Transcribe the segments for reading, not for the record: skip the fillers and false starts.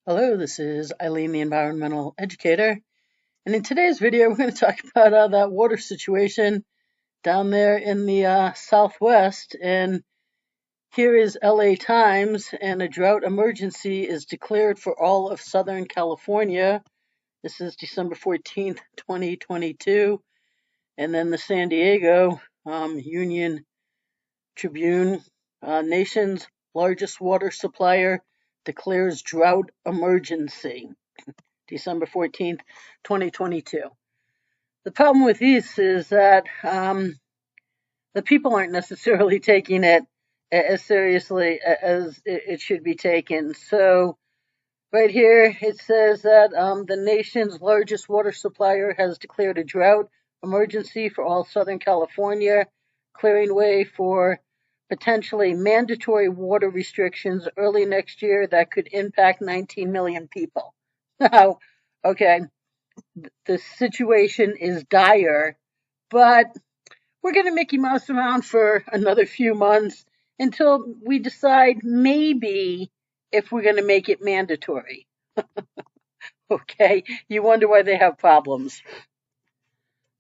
Hello, this is Eileen, the environmental educator, and in today's video, we're going to talk about that water situation down there in the Southwest. And here is LA Times, and a drought emergency is declared for all of Southern California. This is December 14th, 2022. And then the San Diego Union Tribune, nation's largest water supplier declares drought emergency. December 14th, 2022. The problem with these is that the people aren't necessarily taking it as seriously as it should be taken. So, right here, it says that the nation's largest water supplier has declared a drought emergency for all Southern California, clearing way for potentially mandatory water restrictions early next year that could impact 19 million people. Now, okay, the situation is dire, but we're going to Mickey Mouse around for another few months until we decide maybe if we're going to make it mandatory. Okay, you wonder why they have problems.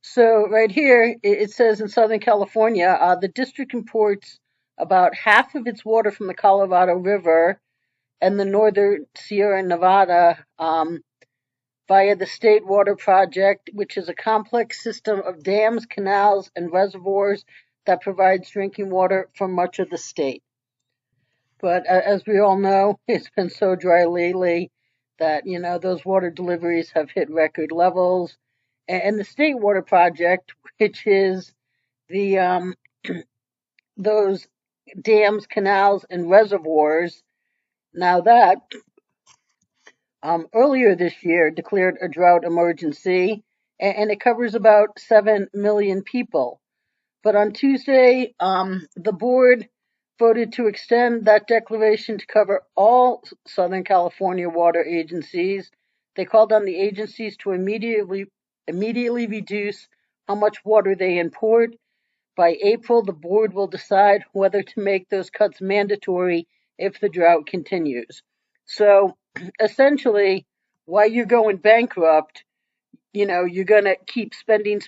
So right here, it says in Southern California, the district imports about half of its water from the Colorado River and the northern Sierra Nevada via the State Water Project, which is a complex system of dams, canals, and reservoirs that provides drinking water for much of the state. But as we all know, it's been so dry lately that, those water deliveries have hit record levels. And the State Water Project, which is the those dams, canals, and reservoirs, now that earlier this year declared a drought emergency, and it covers about 7 million people. But on Tuesday, the board voted to extend that declaration to cover all Southern California water agencies. They called on the agencies to immediately reduce how much water they import. By April, the board will decide whether to make those cuts mandatory if the drought continues. So essentially, while you're going bankrupt, you're going to keep spending,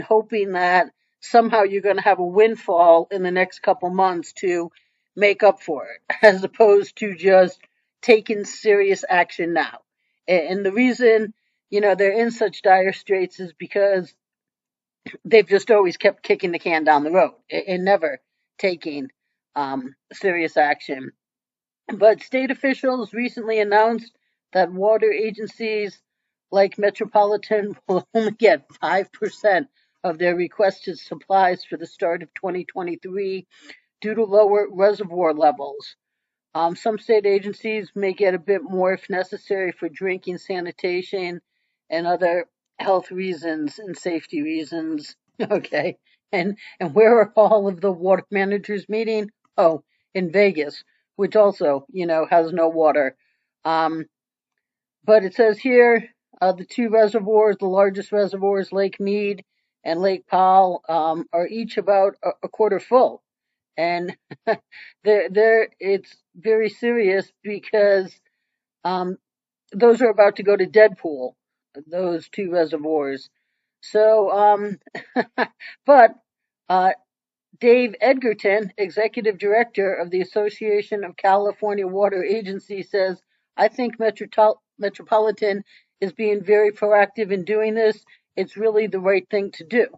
hoping that somehow you're going to have a windfall in the next couple months to make up for it, as opposed to just taking serious action now. And the reason, they're in such dire straits is because they've just always kept kicking the can down the road and never taking serious action. But state officials recently announced that water agencies like Metropolitan will only get 5% of their requested supplies for the start of 2023 due to lower reservoir levels. Some state agencies may get a bit more if necessary for drinking, sanitation, and other health reasons and safety reasons. Okay. And where are all of the water managers meeting? Oh, in Vegas, which also, has no water. But it says here, the two reservoirs, the largest reservoirs, Lake Mead and Lake Powell, are each about a quarter full. And it's very serious because those are about to go to Deadpool, those two reservoirs. So, but Dave Edgerton, executive director of the Association of California Water Agencies, says, I think Metropolitan is being very proactive in doing this. It's really the right thing to do.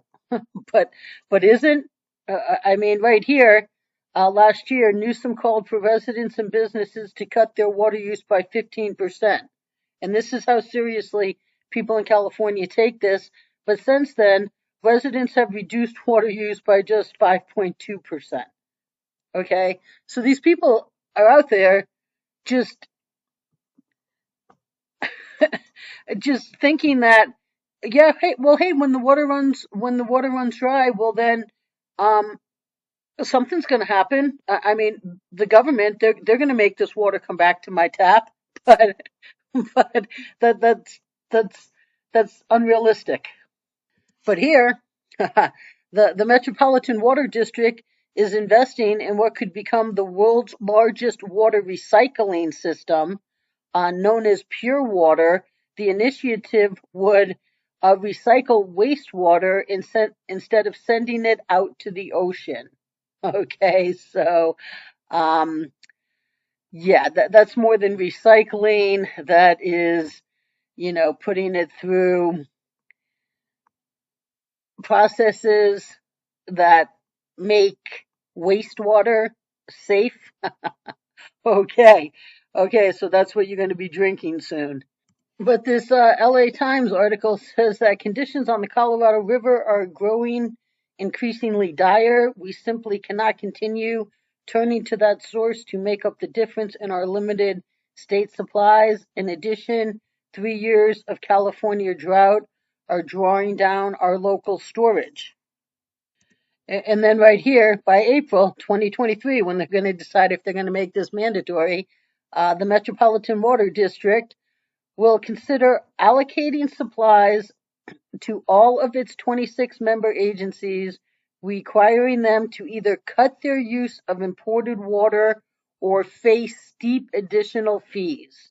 but isn't, right here, last year, Newsom called for residents and businesses to cut their water use by 15%. And this is how seriously people in California take this. But since then, residents have reduced water use by just 5.2%. Okay? So these people are out there just just thinking that, yeah, hey, when the water runs dry, well then something's going to happen. The government, they're going to make this water come back to my tap, but but that's that's unrealistic. But here, the Metropolitan Water District is investing in what could become the world's largest water recycling system. known as Pure Water. The initiative would recycle wastewater instead of sending it out to the ocean. Okay, so um, yeah, that's more than recycling. That is, putting it through processes that make wastewater safe. Okay. Okay, so that's what you're going to be drinking soon. But this LA Times article says that conditions on the Colorado River are growing increasingly dire. We simply cannot continue turning to that source to make up the difference in our limited state supplies. In addition, 3 years of California drought are drawing down our local storage. And then right here, by April 2023, when they're going to decide if they're going to make this mandatory, the Metropolitan Water District will consider allocating supplies to all of its 26 member agencies, requiring them to either cut their use of imported water or face steep additional fees.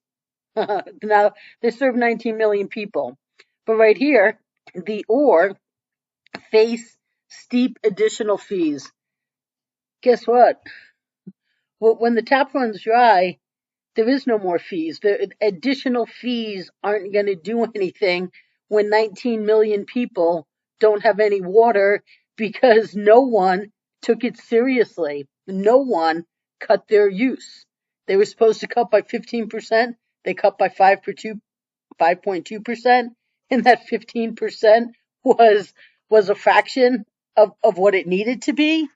Now, they serve 19 million people. But right here, the or face steep additional fees. Guess what? Well, when the tap runs dry, there is no more fees. The additional fees aren't going to do anything when 19 million people don't have any water because no one took it seriously. No one cut their use. They were supposed to cut by 15%. They cut by 5.2%. And that 15% was a fraction of what it needed to be.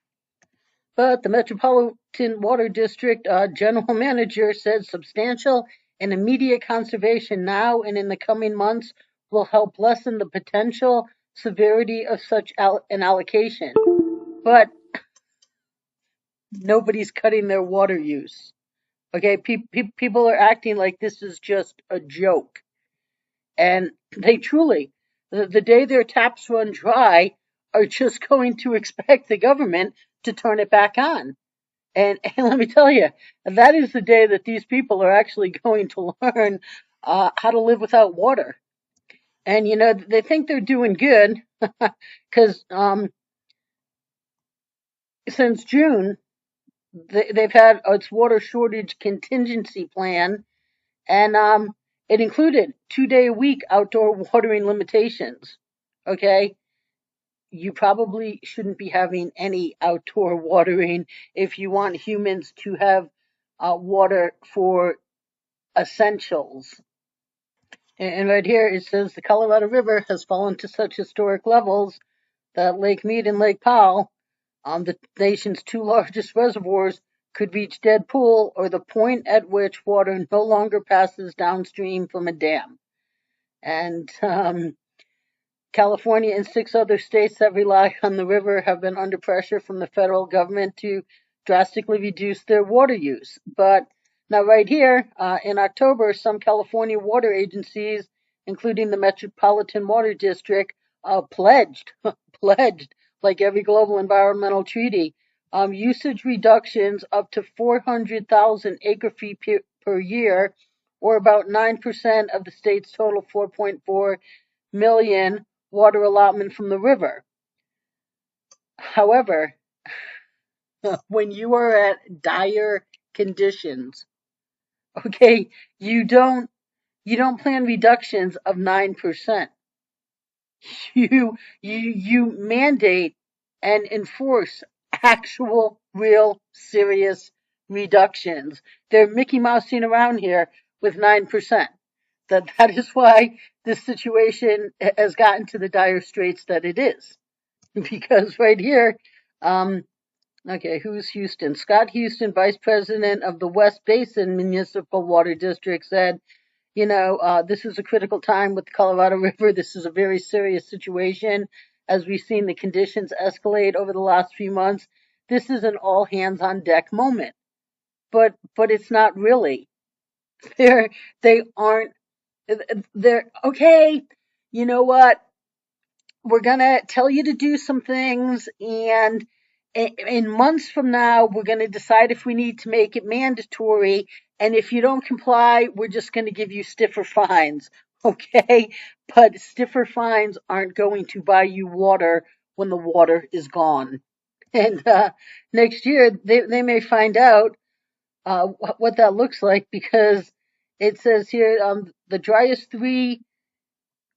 But the Metropolitan Water District general manager said substantial and immediate conservation now and in the coming months will help lessen the potential severity of such an allocation. But nobody's cutting their water use. Okay, people are acting like this is just a joke. And they truly, the day their taps run dry, are just going to expect the government to turn it back on. And let me tell you, that is the day that these people are actually going to learn how to live without water. And, they think they're doing good because since June, they've had its water shortage contingency plan, and it included 2-day-a-week outdoor watering limitations. Okay? You probably shouldn't be having any outdoor watering if you want humans to have water for essentials. And right here it says the Colorado River has fallen to such historic levels that Lake Mead and Lake Powell, the nation's two largest reservoirs, could reach dead pool or the point at which water no longer passes downstream from a dam. And California and 6 other states that rely on the river have been under pressure from the federal government to drastically reduce their water use. But now, right here, in October, some California water agencies, including the Metropolitan Water District, pledged, pledged, like every global environmental treaty, usage reductions up to 400,000 acre-feet per year, or about 9% of the state's total 4.4 million water allotment from the river. However, when you are at dire conditions, okay, you don't plan reductions of 9%. You mandate and enforce actual, real, serious reductions. They're Mickey Mousing around here with 9%. That is why this situation has gotten to the dire straits that it is. Because right here, okay, who's Houston? Scott Houston, vice president of the West Basin Municipal Water District, said, this is a critical time with the Colorado River. This is a very serious situation. As we've seen the conditions escalate over the last few months, this is an all hands on deck moment. But it's not really. They aren't. They're okay. You know what? We're gonna tell you to do some things, and in months from now, we're gonna decide if we need to make it mandatory. And if you don't comply, we're just going to give you stiffer fines. Okay? But stiffer fines aren't going to buy you water when the water is gone. And next year, they may find out what that looks like, because it says here the driest 3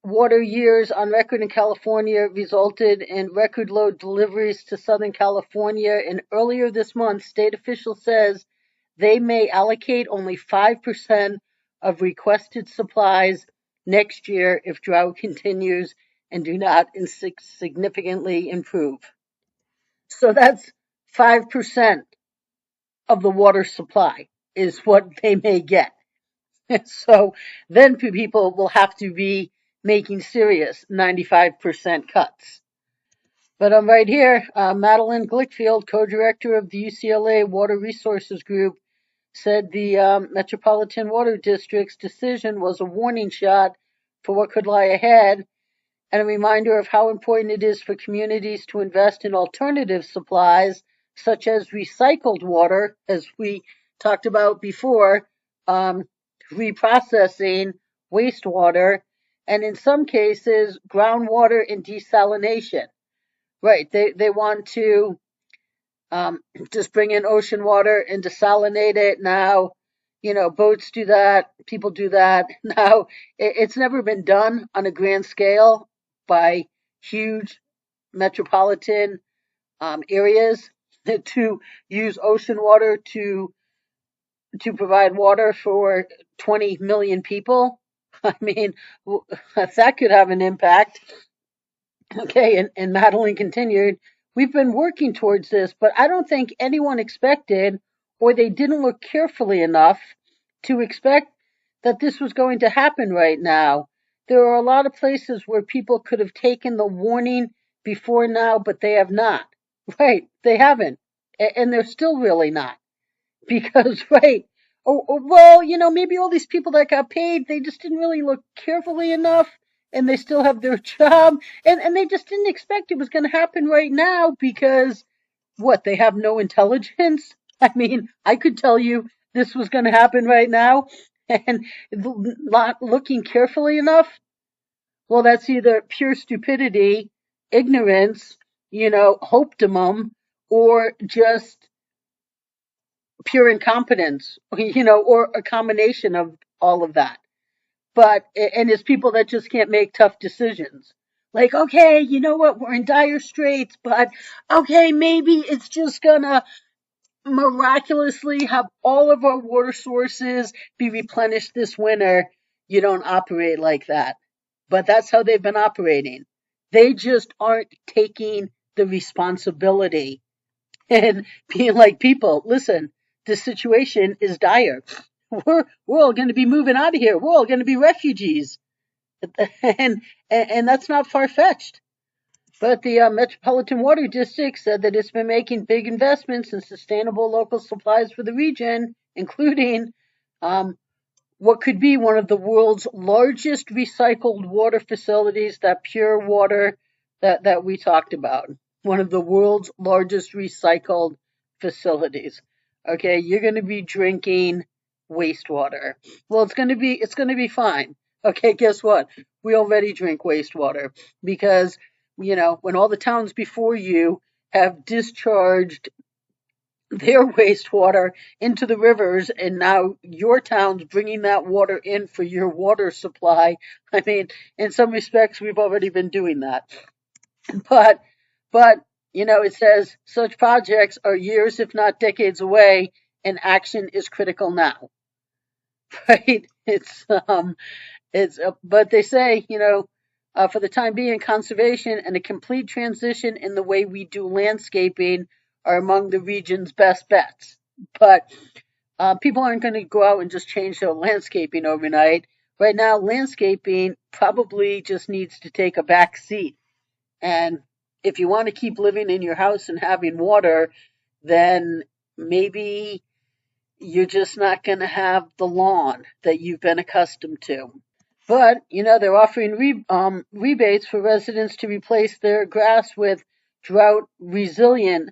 water years on record in California resulted in record low deliveries to Southern California. And earlier this month, state officials says they may allocate only 5% of requested supplies next year if drought continues and do not significantly improve. So that's 5% of the water supply is what they may get. So then people will have to be making serious 95% cuts. But I'm right here. Madeline Glickfield, co-director of the UCLA Water Resources Group, said the Metropolitan Water District's decision was a warning shot for what could lie ahead, and a reminder of how important it is for communities to invest in alternative supplies, such as recycled water, as we talked about before, reprocessing wastewater, and in some cases, groundwater and desalination. Right, they want to just bring in ocean water and desalinate it. Now, boats do that, people do that. Now, it's never been done on a grand scale by huge metropolitan areas to use ocean water to provide water for 20 million people. I mean, that could have an impact. Okay, and Madeline continued, we've been working towards this, but I don't think anyone expected, or they didn't look carefully enough to expect that this was going to happen right now. There are a lot of places where people could have taken the warning before now, but they have not. Right, they haven't. And they're still really not. Because, right, well, maybe all these people that got paid, they just didn't really look carefully enough, and they still have their job, and they just didn't expect it was going to happen right now because, what, they have no intelligence? I mean, I could tell you this was going to happen right now, and not looking carefully enough, well, that's either pure stupidity, ignorance, hopedomum, or just pure incompetence, or a combination of all of that. And it's people that just can't make tough decisions. Like, okay, you know what, we're in dire straits, but okay, maybe it's just gonna miraculously have all of our water sources be replenished this winter. You don't operate like that. But that's how they've been operating. They just aren't taking the responsibility and being like, people, listen, this situation is dire. We're all going to be moving out of here. We're all going to be refugees. And that's not far-fetched. But the Metropolitan Water District said that it's been making big investments in sustainable local supplies for the region, including what could be one of the world's largest recycled water facilities, that pure water that we talked about. One of the world's largest recycled facilities. Okay, you're going to be drinking wastewater. Well, it's going to be fine. Okay, guess what? We already drink wastewater because, when all the towns before you have discharged their wastewater into the rivers, and now your town's bringing that water in for your water supply. I mean, in some respects, we've already been doing that. But, it says such projects are years, if not decades away, and action is critical now. Right? But they say, for the time being, conservation and a complete transition in the way we do landscaping are among the region's best bets. But people aren't going to go out and just change their landscaping overnight. Right now, landscaping probably just needs to take a back seat. And if you want to keep living in your house and having water, then maybe you're just not going to have the lawn that you've been accustomed to. But, they're offering rebates for residents to replace their grass with drought resilient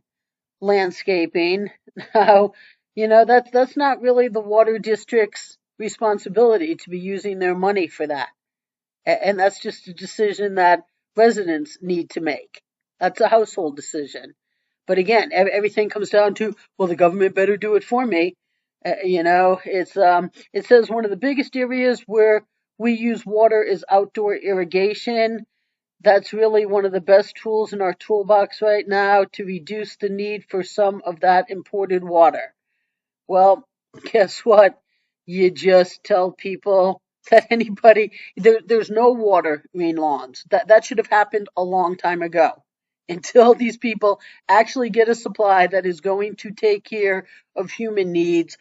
landscaping. Now, That's not really the water district's responsibility to be using their money for that. And that's just a decision that residents need to make. That's a household decision. But again, everything comes down to, well, the government better do it for me. It says one of the biggest areas where we use water is outdoor irrigation. That's really one of the best tools in our toolbox right now to reduce the need for some of that imported water. Well, guess what? You just tell people that there's no water green lawns. That should have happened a long time ago. Until these people actually get a supply that is going to take care of human needs,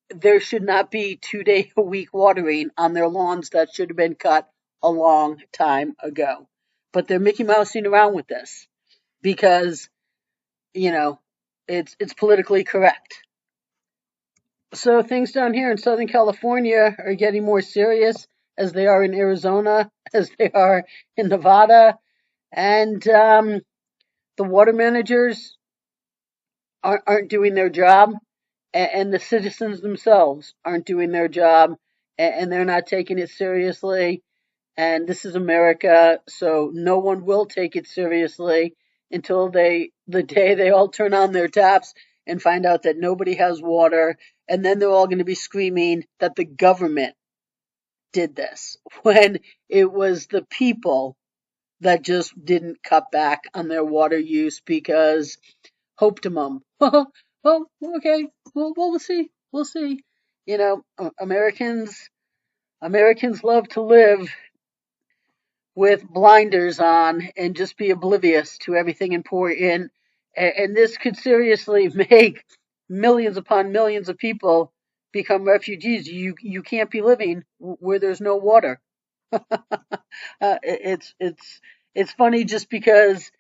there should not be 2 day a week watering on their lawns that should have been cut a long time ago. But they're Mickey Mousing around with this because, you know, it's politically correct. So things down here in Southern California are getting more serious as they are in Arizona, as they are in Nevada, and the water managers aren't doing their job, and the citizens themselves aren't doing their job, and they're not taking it seriously. And this is America, so no one will take it seriously until the day they all turn on their taps and find out that nobody has water, and then they're all going to be screaming that the government did this when it was the people that just didn't cut back on their water use because hoptimum. Well, okay, we'll see, we'll see. Americans love to live with blinders on and just be oblivious to everything important. And this could seriously make millions upon millions of people become refugees. You can't be living where there's no water. It's funny just because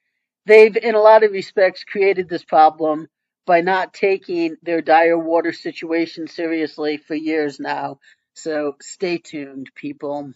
they've, in a lot of respects, created this problem by not taking their dire water situation seriously for years now. So stay tuned, people.